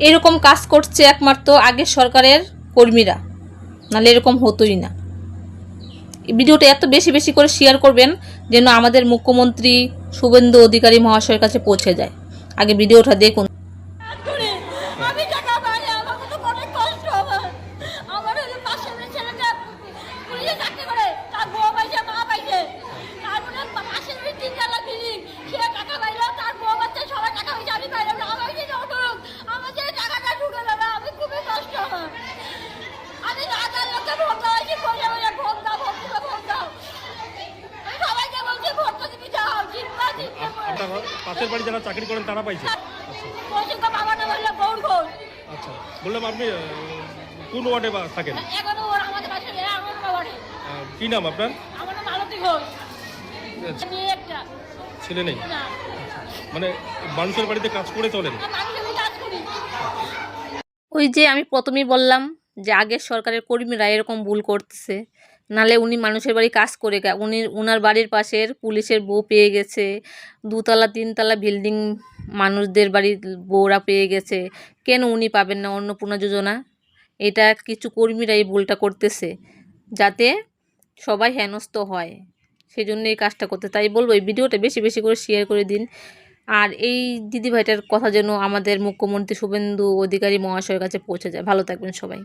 এরকম কাজ করছে একমাত্র আগের সরকারের কর্মীরা, নাহলে এরকম হতোই না। এই ভিডিওটা এত বেশি বেশি করে শেয়ার করবেন যেন আমাদের মুখ্যমন্ত্রী শুভেন্দু অধিকারী মহাশয়ের কাছে পৌঁছে যায়। আগে ভিডিওটা দেখুন। আমি টাকা পাই, আমার তো অনেক কষ্ট। আমার পাশে ছেলেটা পুলিশে চাকরি করে, তার বউ পাইছে, মা পাইছে, তারপরে পাশের তিনতলা বিল্ডিং, সে টাকা পাইলো, তার বউ বাচ্চা সবাই টাকা পাইছে, আমি পাইলাম না। আমার যে অটুক, আমার যে টাকাটা ঢুকে যাবে, আমি খুবই কষ্ট আমার। আমি রাজার লোকে ভোট দেওয়াইছি, বসে বসে ভোট দাও, ভোট দিবে, ভোট দাও। আমি সবাইকে বলছি ভোট তো দিবি, যাও জিতবা জিতবা। আপনার পাশের বাড়ি যারা চাকরি করেন তারা পাইছে? বলছি তো বাবাটা বললো গৌর ঘোষ। আচ্ছা, বললাম আপনি কোন ওয়ার্ডে থাকেন? এখনো ওর আমাদের পাশে আমার বাবারে। কি নাম আপনার? আমার নাম মালতী ঘোষ। মেয়ে একটা ছেলে নেই? না, মানে মানুষের বাড়িতে কাজ করে চলেন? আমি কাজ করি। ওই যে আমি প্রথমেই বললাম যে আগের সরকারের কর্মীরা এরকম ভুল করতেছে, নালে উনি মানুষের বাড়ি কাজ করে উনার বাড়ির পাশের পুলিশের বউ পেয়ে গেছে, দুতলা তিনতলা বিল্ডিং মানুষদের বাড়ির বউরা পেয়ে গেছে, কেন উনি পাবেন না অন্নপূর্ণা যোজনা? এটা কিছু কর্মীরা এই ভুলটা করতেছে যাতে সবাই হেনস্থ হয়, সেই জন্য এই কাজটা করতে। তাই বলবো এই ভিডিওটা বেশি বেশি করে শেয়ার করে দিন। আর এই দিদিভাইটার কথা যেন আমাদের মুখ্যমন্ত্রী শুভেন্দু অধিকারী মহাশয়ের কাছে পৌঁছে যায়। ভালো থাকবেন সবাই।